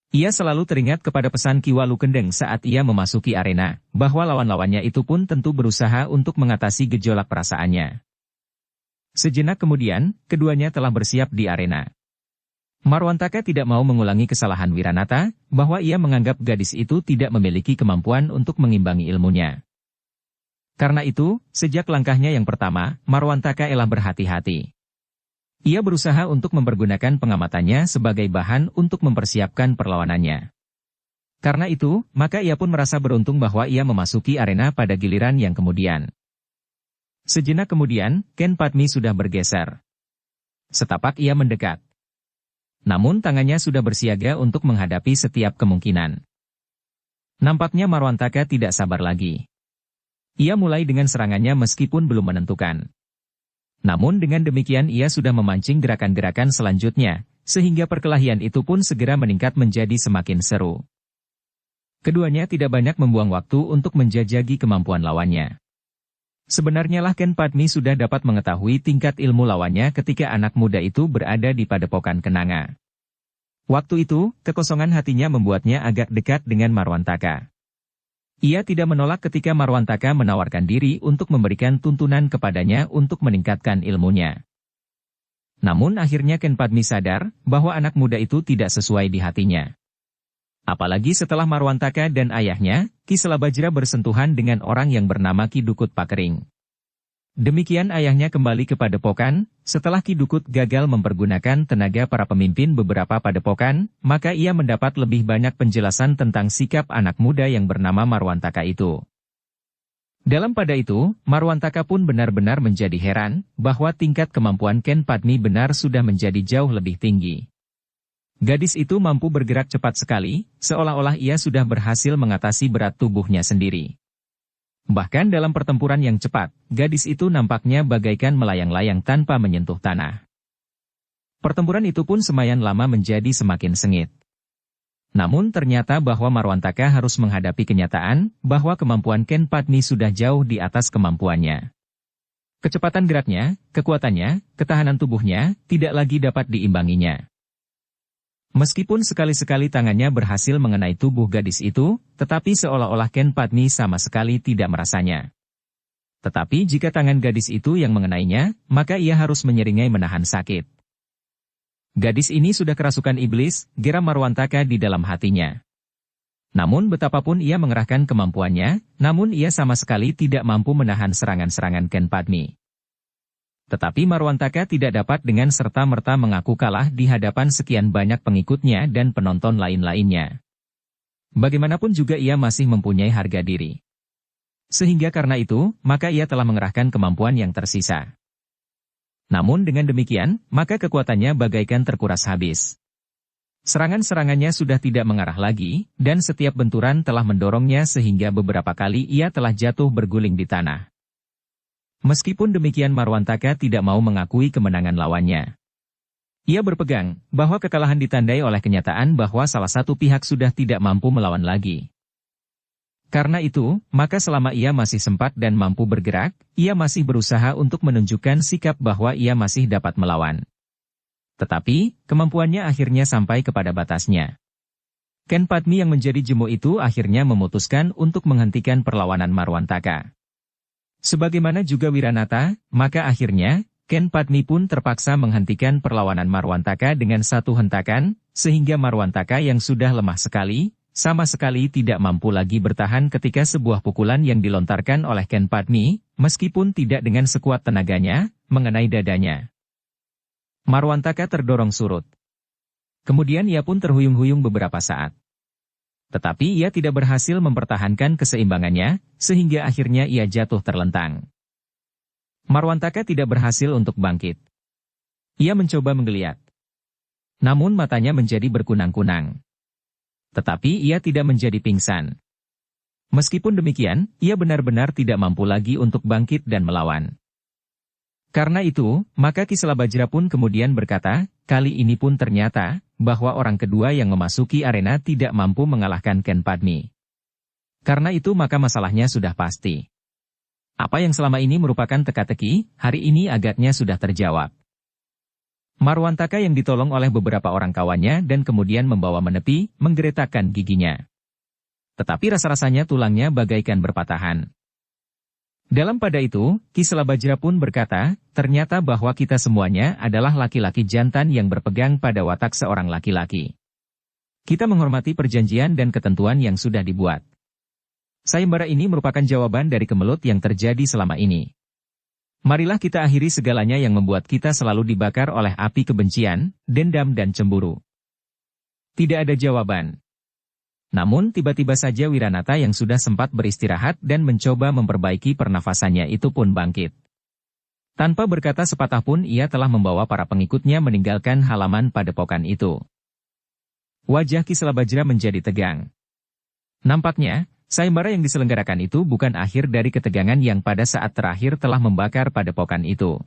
Ia selalu teringat kepada pesan Ki Walu Kendeng saat ia memasuki arena, bahwa lawan-lawannya itu pun tentu berusaha untuk mengatasi gejolak perasaannya. Sejenak kemudian, keduanya telah bersiap di arena. Marwantaka tidak mau mengulangi kesalahan Wiranata, bahwa ia menganggap gadis itu tidak memiliki kemampuan untuk mengimbangi ilmunya. Karena itu, sejak langkahnya yang pertama, Marwantaka elah berhati-hati. Ia berusaha untuk mempergunakan pengamatannya sebagai bahan untuk mempersiapkan perlawanannya. Karena itu, maka ia pun merasa beruntung bahwa ia memasuki arena pada giliran yang kemudian. Sejenak kemudian, Ken Padmi sudah bergeser. Setapak ia mendekat. Namun tangannya sudah bersiaga untuk menghadapi setiap kemungkinan. Nampaknya Marwantaka tidak sabar lagi. Ia mulai dengan serangannya meskipun belum menentukan. Namun dengan demikian ia sudah memancing gerakan-gerakan selanjutnya, sehingga perkelahian itu pun segera meningkat menjadi semakin seru. Keduanya tidak banyak membuang waktu untuk menjajaki kemampuan lawannya. Sebenarnya lah Ken Padmi sudah dapat mengetahui tingkat ilmu lawannya ketika anak muda itu berada di padepokan Kenanga. Waktu itu, kekosongan hatinya membuatnya agak dekat dengan Marwantaka. Ia tidak menolak ketika Marwantaka menawarkan diri untuk memberikan tuntunan kepadanya untuk meningkatkan ilmunya. Namun akhirnya Ken Padmi sadar bahwa anak muda itu tidak sesuai di hatinya. Apalagi setelah Marwantaka dan ayahnya, Ki Selabajra bersentuhan dengan orang yang bernama Ki Dukut Pakering. Demikian ayahnya kembali ke padepokan, setelah Ki Dukut gagal mempergunakan tenaga para pemimpin beberapa padepokan, maka ia mendapat lebih banyak penjelasan tentang sikap anak muda yang bernama Marwantaka itu. Dalam pada itu, Marwantaka pun benar-benar menjadi heran, bahwa tingkat kemampuan Ken Padmi benar sudah menjadi jauh lebih tinggi. Gadis itu mampu bergerak cepat sekali, seolah-olah ia sudah berhasil mengatasi berat tubuhnya sendiri. Bahkan dalam pertempuran yang cepat, gadis itu nampaknya bagaikan melayang-layang tanpa menyentuh tanah. Pertempuran itu pun semayan lama menjadi semakin sengit. Namun ternyata bahwa Marwantaka harus menghadapi kenyataan, bahwa kemampuan Ken Padmi sudah jauh di atas kemampuannya. Kecepatan geraknya, kekuatannya, ketahanan tubuhnya, tidak lagi dapat diimbanginya. Meskipun sekali-sekali tangannya berhasil mengenai tubuh gadis itu, tetapi seolah-olah Ken Padmi sama sekali tidak merasanya. Tetapi jika tangan gadis itu yang mengenainya, maka ia harus menyeringai menahan sakit. Gadis ini sudah kerasukan iblis, geram Marwantaka di dalam hatinya. Namun betapapun ia mengerahkan kemampuannya, namun ia sama sekali tidak mampu menahan serangan-serangan Ken Padmi. Tetapi Marwantaka tidak dapat dengan serta-merta mengaku kalah di hadapan sekian banyak pengikutnya dan penonton lain-lainnya. Bagaimanapun juga ia masih mempunyai harga diri. Sehingga karena itu, maka ia telah mengerahkan kemampuan yang tersisa. Namun dengan demikian, maka kekuatannya bagaikan terkuras habis. Serangan-serangannya sudah tidak mengarah lagi, dan setiap benturan telah mendorongnya sehingga beberapa kali ia telah jatuh berguling di tanah. Meskipun demikian Marwantaka tidak mau mengakui kemenangan lawannya. Ia berpegang bahwa kekalahan ditandai oleh kenyataan bahwa salah satu pihak sudah tidak mampu melawan lagi. Karena itu, maka selama ia masih sempat dan mampu bergerak, ia masih berusaha untuk menunjukkan sikap bahwa ia masih dapat melawan. Tetapi, kemampuannya akhirnya sampai kepada batasnya. Ken Padmi yang menjadi jemu itu akhirnya memutuskan untuk menghentikan perlawanan Marwantaka. Sebagaimana juga Wiranata, maka akhirnya, Ken Padmi pun terpaksa menghentikan perlawanan Marwantaka dengan satu hentakan, sehingga Marwantaka yang sudah lemah sekali, sama sekali tidak mampu lagi bertahan ketika sebuah pukulan yang dilontarkan oleh Ken Padmi, meskipun tidak dengan sekuat tenaganya, mengenai dadanya. Marwantaka terdorong surut. Kemudian ia pun terhuyung-huyung beberapa saat. Tetapi ia tidak berhasil mempertahankan keseimbangannya, sehingga akhirnya ia jatuh terlentang. Marwantaka tidak berhasil untuk bangkit. Ia mencoba menggeliat. Namun matanya menjadi berkunang-kunang. Tetapi ia tidak menjadi pingsan. Meskipun demikian, ia benar-benar tidak mampu lagi untuk bangkit dan melawan. Karena itu, maka Ki Selabajra pun kemudian berkata, kali ini pun ternyata, bahwa orang kedua yang memasuki arena tidak mampu mengalahkan Ken Padmi. Karena itu maka masalahnya sudah pasti. Apa yang selama ini merupakan teka-teki, hari ini agaknya sudah terjawab. Marwantaka yang ditolong oleh beberapa orang kawannya dan kemudian membawa menepi, menggeretakkan giginya. Tetapi rasa-rasanya tulangnya bagaikan berpatahan. Dalam pada itu, Ki Selabajra pun berkata, ternyata bahwa kita semuanya adalah laki-laki jantan yang berpegang pada watak seorang laki-laki. Kita menghormati perjanjian dan ketentuan yang sudah dibuat. Sayembara ini merupakan jawaban dari kemelut yang terjadi selama ini. Marilah kita akhiri segalanya yang membuat kita selalu dibakar oleh api kebencian, dendam dan cemburu. Tidak ada jawaban. Namun tiba-tiba saja Wiranata yang sudah sempat beristirahat dan mencoba memperbaiki pernafasannya itu pun bangkit. Tanpa berkata sepatah pun ia telah membawa para pengikutnya meninggalkan halaman padepokan itu. Wajah Ki Selabajra menjadi tegang. Nampaknya, sayembara yang diselenggarakan itu bukan akhir dari ketegangan yang pada saat terakhir telah membakar padepokan itu.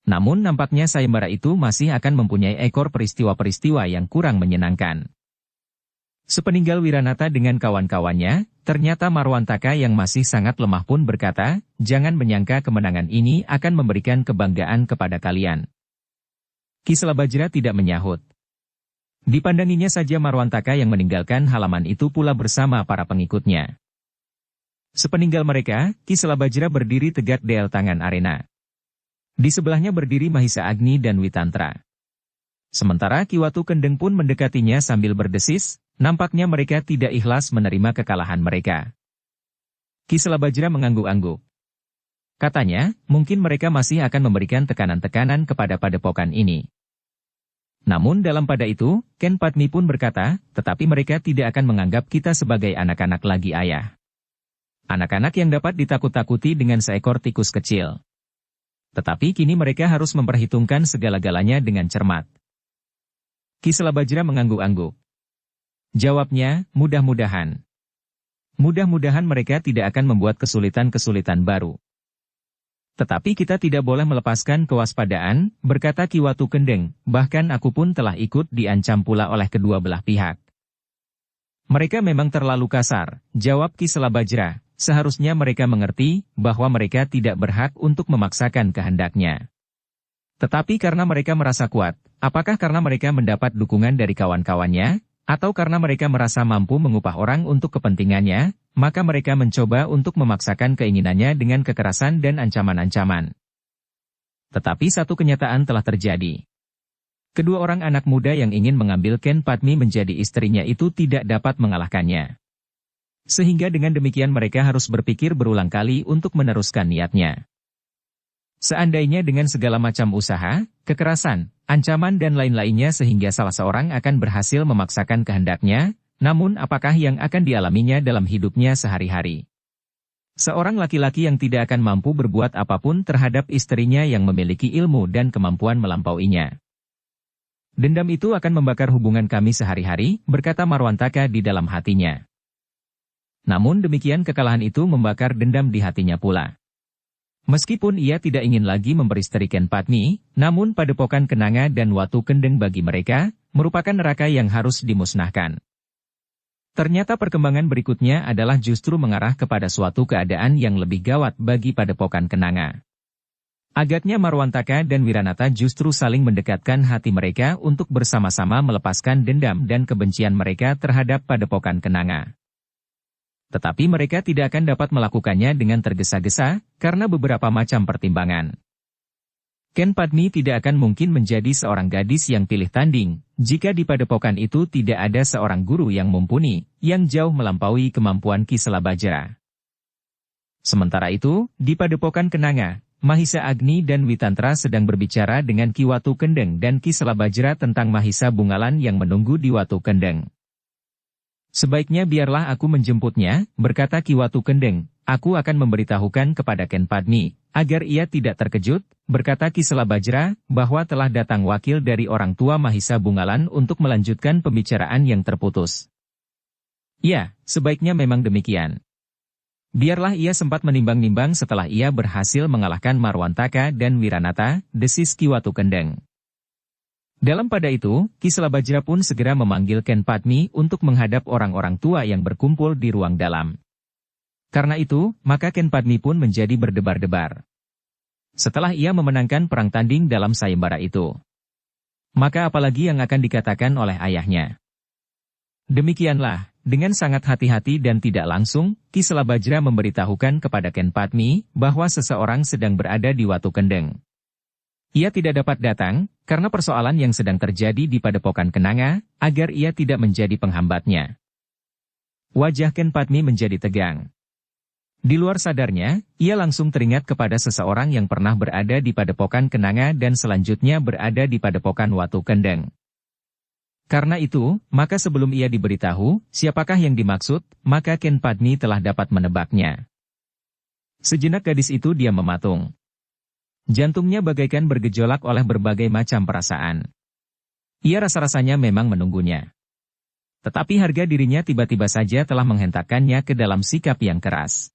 Namun nampaknya sayembara itu masih akan mempunyai ekor peristiwa-peristiwa yang kurang menyenangkan. Sepeninggal Wiranata dengan kawan-kawannya, ternyata Marwantaka yang masih sangat lemah pun berkata, jangan menyangka kemenangan ini akan memberikan kebanggaan kepada kalian. Ki Selabajra tidak menyahut. Dipandanginya saja Marwantaka yang meninggalkan halaman itu pula bersama para pengikutnya. Sepeninggal mereka, Ki Selabajra berdiri tegak di tangan arena. Di sebelahnya berdiri Mahisa Agni dan Witantra. Sementara Ki Watu Kendeng pun mendekatinya sambil berdesis, nampaknya mereka tidak ikhlas menerima kekalahan mereka. Ki Selabajra mengangguk-angguk. Katanya, mungkin mereka masih akan memberikan tekanan-tekanan kepada padepokan ini. Namun dalam pada itu, Ken Padmi pun berkata, tetapi mereka tidak akan menganggap kita sebagai anak-anak lagi ayah. Anak-anak yang dapat ditakut-takuti dengan seekor tikus kecil. Tetapi kini mereka harus memperhitungkan segala-galanya dengan cermat. Ki Selabajra mengangguk-angguk. Jawabnya, mudah-mudahan. Mudah-mudahan mereka tidak akan membuat kesulitan-kesulitan baru. Tetapi kita tidak boleh melepaskan kewaspadaan, berkata Ki Watu Kendeng, bahkan aku pun telah ikut diancam pula oleh kedua belah pihak. Mereka memang terlalu kasar, jawab Ki Selabajra, seharusnya mereka mengerti bahwa mereka tidak berhak untuk memaksakan kehendaknya. Tetapi karena mereka merasa kuat, apakah karena mereka mendapat dukungan dari kawan-kawannya, atau karena mereka merasa mampu mengupah orang untuk kepentingannya, maka mereka mencoba untuk memaksakan keinginannya dengan kekerasan dan ancaman-ancaman. Tetapi satu kenyataan telah terjadi. Kedua orang anak muda yang ingin mengambil Ken Padmi menjadi istrinya itu tidak dapat mengalahkannya. Sehingga dengan demikian mereka harus berpikir berulang kali untuk meneruskan niatnya. Seandainya dengan segala macam usaha, kekerasan, ancaman dan lain-lainnya sehingga salah seorang akan berhasil memaksakan kehendaknya, namun apakah yang akan dialaminya dalam hidupnya sehari-hari? Seorang laki-laki yang tidak akan mampu berbuat apapun terhadap istrinya yang memiliki ilmu dan kemampuan melampauinya. Dendam itu akan membakar hubungan kami sehari-hari, berkata Marwantaka di dalam hatinya. Namun demikian kekalahan itu membakar dendam di hatinya pula. Meskipun ia tidak ingin lagi memperistri Ken Padmi, namun padepokan Kenanga dan Watu Kendeng bagi mereka, merupakan neraka yang harus dimusnahkan. Ternyata perkembangan berikutnya adalah justru mengarah kepada suatu keadaan yang lebih gawat bagi padepokan Kenanga. Agaknya Marwantaka dan Wiranata justru saling mendekatkan hati mereka untuk bersama-sama melepaskan dendam dan kebencian mereka terhadap Padepokan Kenanga. Tetapi mereka tidak akan dapat melakukannya dengan tergesa-gesa, karena beberapa macam pertimbangan. Ken Padmi tidak akan mungkin menjadi seorang gadis yang pilih tanding, jika di padepokan itu tidak ada seorang guru yang mumpuni, yang jauh melampaui kemampuan Ki Selabajra. Sementara itu, di Padepokan Kenanga, Mahisa Agni dan Witantra sedang berbicara dengan Ki Watu Kendeng dan Ki Selabajra tentang Mahisa Bungalan yang menunggu di Watu Kendeng. Sebaiknya biarlah aku menjemputnya, berkata Ki Watu Kendeng. Aku akan memberitahukan kepada Ken Padmi, agar ia tidak terkejut, berkata Ki Selabajra, bahwa telah datang wakil dari orang tua Mahisa Bungalan untuk melanjutkan pembicaraan yang terputus. Ya, sebaiknya memang demikian. Biarlah ia sempat menimbang-nimbang setelah ia berhasil mengalahkan Marwantaka dan Wiranata, desis Ki Watu Kendeng. Dalam pada itu, Ki Selabajra pun segera memanggil Ken Padmi untuk menghadap orang-orang tua yang berkumpul di ruang dalam. Karena itu, maka Ken Padmi pun menjadi berdebar-debar. Setelah ia memenangkan perang tanding dalam sayembara itu, maka apalagi yang akan dikatakan oleh ayahnya. Demikianlah, dengan sangat hati-hati dan tidak langsung, Ki Selabajra memberitahukan kepada Ken Padmi bahwa seseorang sedang berada di Watu Kendeng. Ia tidak dapat datang, karena persoalan yang sedang terjadi di Padepokan Kenanga, agar ia tidak menjadi penghambatnya. Wajah Ken Padmi menjadi tegang. Di luar sadarnya, ia langsung teringat kepada seseorang yang pernah berada di Padepokan Kenanga dan selanjutnya berada di Padepokan Watu Kendeng. Karena itu, maka sebelum ia diberitahu, siapakah yang dimaksud, maka Ken Padmi telah dapat menebaknya. Sejenak gadis itu diam mematung. Jantungnya bagaikan bergejolak oleh berbagai macam perasaan. Ia rasa-rasanya memang menunggunya. Tetapi harga dirinya tiba-tiba saja telah menghentakkannya ke dalam sikap yang keras.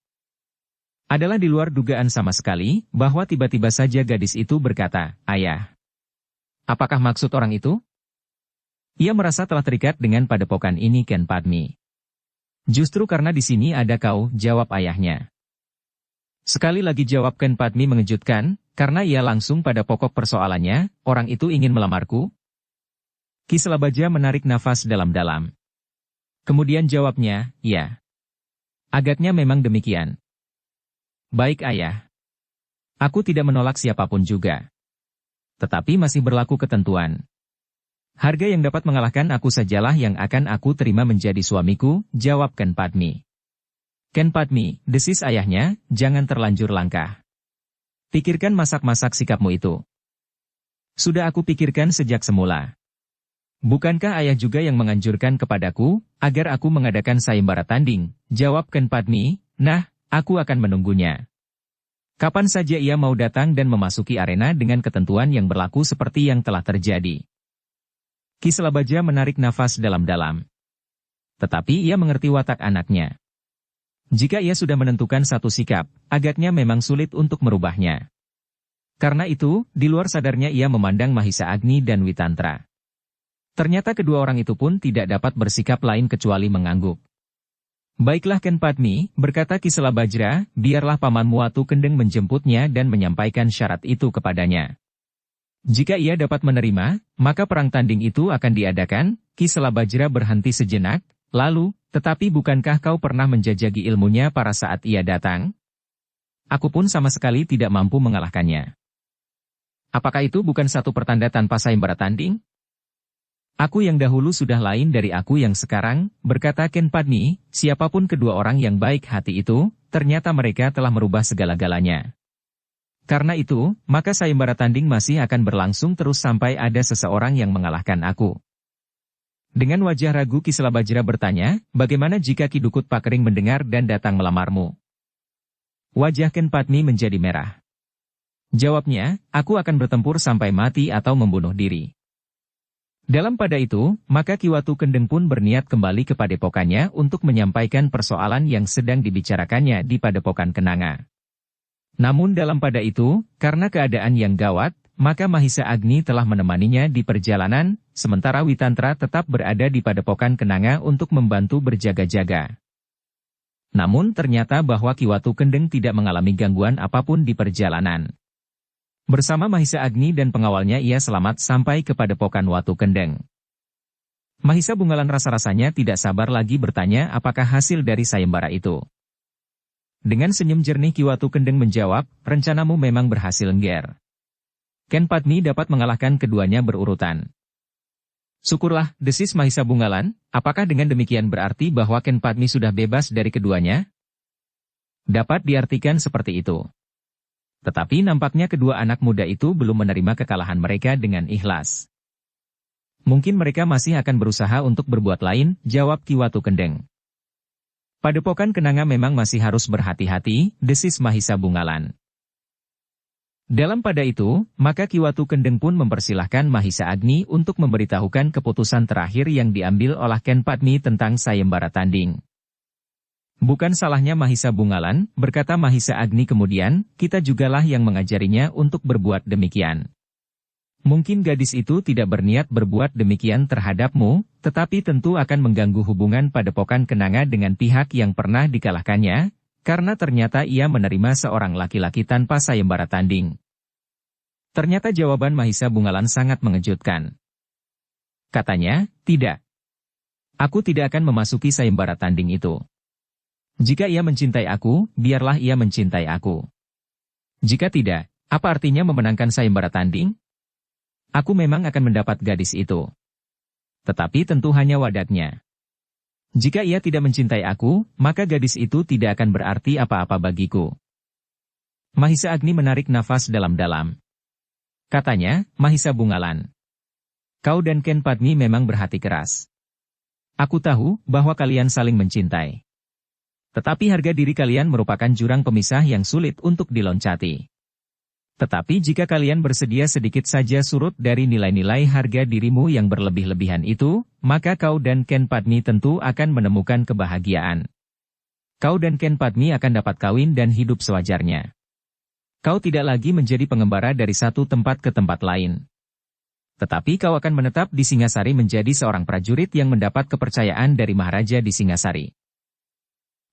Adalah di luar dugaan sama sekali, bahwa tiba-tiba saja gadis itu berkata, "Ayah, apakah maksud orang itu?" Ia merasa telah terikat dengan padepokan ini Ken Padmi. Justru karena di sini ada kau, jawab ayahnya. Sekali lagi jawab Ken Padmi mengejutkan, karena ia langsung pada pokok persoalannya, orang itu ingin melamarku? Ki Selabajra menarik nafas dalam-dalam. Kemudian jawabnya, ya. Agaknya memang demikian. Baik ayah. Aku tidak menolak siapapun juga. Tetapi masih berlaku ketentuan. Harga yang dapat mengalahkan aku sajalah yang akan aku terima menjadi suamiku, jawab Ken Padmi. Ken Padmi, desis ayahnya, jangan terlanjur langkah. Pikirkan masak-masak sikapmu itu. Sudah aku pikirkan sejak semula. Bukankah ayah juga yang menganjurkan kepadaku, agar aku mengadakan sayembara tanding, jawab Ken Padmi, nah, aku akan menunggunya. Kapan saja ia mau datang dan memasuki arena dengan ketentuan yang berlaku seperti yang telah terjadi. Ki Selabajra menarik nafas dalam-dalam. Tetapi ia mengerti watak anaknya. Jika ia sudah menentukan satu sikap, agaknya memang sulit untuk merubahnya. Karena itu, di luar sadarnya ia memandang Mahisa Agni dan Witantra. Ternyata kedua orang itu pun tidak dapat bersikap lain kecuali mengangguk. Baiklah Ken Padmi, berkata Ki Selabajra, biarlah pamanmu Watu Kendeng menjemputnya dan menyampaikan syarat itu kepadanya. Jika ia dapat menerima, maka perang tanding itu akan diadakan. Ki Selabajra berhenti sejenak, lalu, tetapi bukankah kau pernah menjajaki ilmunya pada saat ia datang? Aku pun sama sekali tidak mampu mengalahkannya. Apakah itu bukan satu pertanda tanpa sayembara tanding? Aku yang dahulu sudah lain dari aku yang sekarang, berkata Ken Padmi, siapapun kedua orang yang baik hati itu, ternyata mereka telah merubah segala-galanya. Karena itu, maka sayembara tanding masih akan berlangsung terus sampai ada seseorang yang mengalahkan aku. Dengan wajah ragu Ki Selabajra bertanya, bagaimana jika Ki Dukut Pakering mendengar dan datang melamarmu? Wajah Ken Padmi menjadi merah. Jawabnya, aku akan bertempur sampai mati atau membunuh diri. Dalam pada itu, maka Ki Watu Kendeng pun berniat kembali ke padepokannya untuk menyampaikan persoalan yang sedang dibicarakannya di Padepokan Kenanga. Namun dalam pada itu, karena keadaan yang gawat, maka Mahisa Agni telah menemaninya di perjalanan, sementara Witantra tetap berada di Padepokan Kenanga untuk membantu berjaga-jaga. Namun ternyata bahwa Ki Watu Kendeng tidak mengalami gangguan apapun di perjalanan. Bersama Mahisa Agni dan pengawalnya ia selamat sampai ke padepokan Watu Kendeng. Mahisa Bungalan rasa-rasanya tidak sabar lagi bertanya apakah hasil dari sayembara itu. Dengan senyum jernih Ki Watu Kendeng menjawab, rencanamu memang berhasil Ngger. Ken Padmi dapat mengalahkan keduanya berurutan. Syukurlah, desis Mahisa Bungalan, apakah dengan demikian berarti bahwa Ken Padmi sudah bebas dari keduanya? Dapat diartikan seperti itu. Tetapi nampaknya kedua anak muda itu belum menerima kekalahan mereka dengan ikhlas. Mungkin mereka masih akan berusaha untuk berbuat lain, jawab Ki Watu Kendeng. Padepokan Kenanga memang masih harus berhati-hati, desis Mahisa Bungalan. Dalam pada itu, maka Ki Watu Kendeng pun mempersilahkan Mahisa Agni untuk memberitahukan keputusan terakhir yang diambil oleh Ken Padmi tentang sayembara tanding. Bukan salahnya Mahisa Bungalan, berkata Mahisa Agni kemudian, kita jugalah yang mengajarinya untuk berbuat demikian. Mungkin gadis itu tidak berniat berbuat demikian terhadapmu, tetapi tentu akan mengganggu hubungan Padepokan Kenanga dengan pihak yang pernah dikalahkannya, karena ternyata ia menerima seorang laki-laki tanpa sayembara tanding. Ternyata jawaban Mahisa Bungalan sangat mengejutkan. Katanya, tidak. Aku tidak akan memasuki sayembara tanding itu. Jika ia mencintai aku, biarlah ia mencintai aku. Jika tidak, apa artinya memenangkan sayembara tanding? Aku memang akan mendapat gadis itu. Tetapi tentu hanya wadaknya. Jika ia tidak mencintai aku, maka gadis itu tidak akan berarti apa-apa bagiku. Mahisa Agni menarik nafas dalam-dalam. Katanya, Mahisa Bungalan. Kau dan Ken Padmi memang berhati keras. Aku tahu bahwa kalian saling mencintai. Tetapi harga diri kalian merupakan jurang pemisah yang sulit untuk diloncati. Tetapi jika kalian bersedia sedikit saja surut dari nilai-nilai harga dirimu yang berlebih-lebihan itu, maka kau dan Ken Padmi tentu akan menemukan kebahagiaan. Kau dan Ken Padmi akan dapat kawin dan hidup sewajarnya. Kau tidak lagi menjadi pengembara dari satu tempat ke tempat lain. Tetapi kau akan menetap di Singasari menjadi seorang prajurit yang mendapat kepercayaan dari Maharaja di Singasari.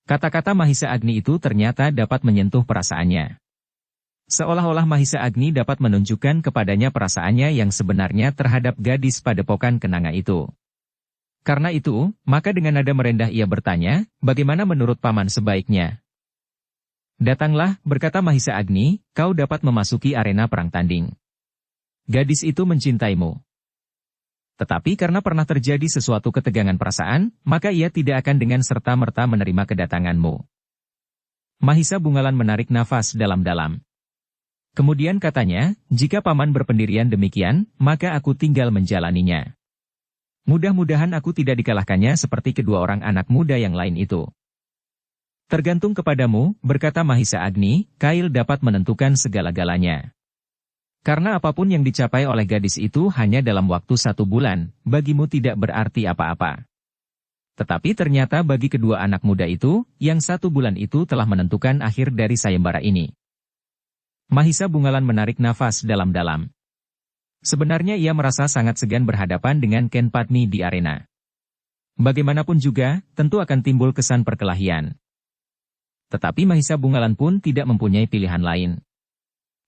Kata-kata Mahisa Agni itu ternyata dapat menyentuh perasaannya. Seolah-olah Mahisa Agni dapat menunjukkan kepadanya perasaannya yang sebenarnya terhadap gadis Padepokan Kenanga itu. Karena itu, maka dengan nada merendah ia bertanya, bagaimana menurut paman sebaiknya? Datanglah, berkata Mahisa Agni, kau dapat memasuki arena perang tanding. Gadis itu mencintaimu. Tetapi karena pernah terjadi sesuatu ketegangan perasaan, maka ia tidak akan dengan serta-merta menerima kedatanganmu. Mahisa Bungalan menarik nafas dalam-dalam. Kemudian katanya, jika paman berpendirian demikian, maka aku tinggal menjalaninya. Mudah-mudahan aku tidak dikalahkannya seperti kedua orang anak muda yang lain itu. Tergantung kepadamu, berkata Mahisa Agni, Kail dapat menentukan segala-galanya. Karena apapun yang dicapai oleh gadis itu hanya dalam waktu 1 bulan, bagimu tidak berarti apa-apa. Tetapi ternyata bagi kedua anak muda itu, yang 1 bulan itu telah menentukan akhir dari sayembara ini. Mahisa Bungalan menarik nafas dalam-dalam. Sebenarnya ia merasa sangat segan berhadapan dengan Ken Padmi di arena. Bagaimanapun juga, tentu akan timbul kesan perkelahian. Tetapi Mahisa Bungalan pun tidak mempunyai pilihan lain.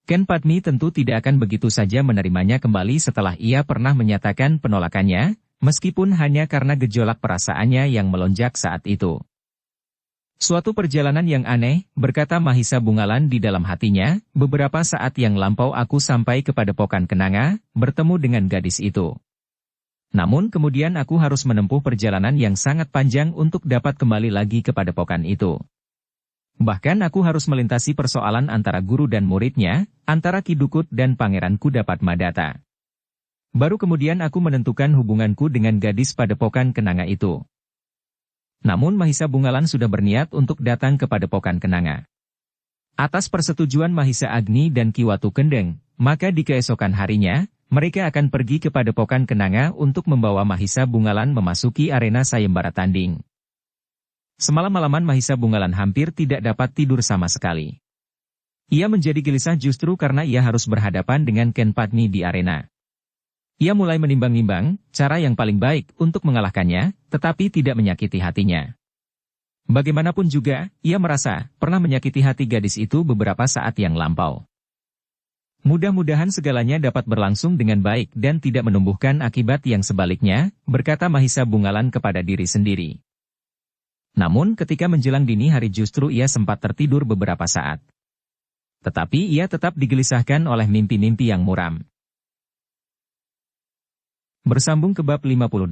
Ken Padmi tentu tidak akan begitu saja menerimanya kembali setelah ia pernah menyatakan penolakannya, meskipun hanya karena gejolak perasaannya yang melonjak saat itu. Suatu perjalanan yang aneh, berkata Mahisa Bungalan di dalam hatinya, beberapa saat yang lampau aku sampai ke Padepokan Kenanga, bertemu dengan gadis itu. Namun kemudian aku harus menempuh perjalanan yang sangat panjang untuk dapat kembali lagi ke Padepokan itu. Bahkan aku harus melintasi persoalan antara guru dan muridnya, antara Ki Dukut dan Pangeran Kudapat Madata. Baru kemudian aku menentukan hubunganku dengan gadis Padepokan Kenanga itu. Namun Mahisa Bungalan sudah berniat untuk datang ke Padepokan Kenanga. Atas persetujuan Mahisa Agni dan Ki Watu Kendeng, maka di keesokan harinya, mereka akan pergi ke Padepokan Kenanga untuk membawa Mahisa Bungalan memasuki arena sayembara tanding. Semalam-malaman Mahisa Bungalan hampir tidak dapat tidur sama sekali. Ia menjadi gelisah justru karena ia harus berhadapan dengan Ken Padmi di arena. Ia mulai menimbang-nimbang cara yang paling baik untuk mengalahkannya, tetapi tidak menyakiti hatinya. Bagaimanapun juga, ia merasa pernah menyakiti hati gadis itu beberapa saat yang lampau. Mudah-mudahan segalanya dapat berlangsung dengan baik dan tidak menumbuhkan akibat yang sebaliknya, berkata Mahisa Bungalan kepada diri sendiri. Namun ketika menjelang dini hari justru ia sempat tertidur beberapa saat. Tetapi ia tetap digelisahkan oleh mimpi-mimpi yang muram. Bersambung ke bab 58.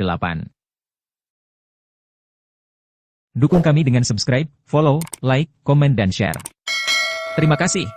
Dukung kami dengan subscribe, follow, like, komen dan share. Terima kasih.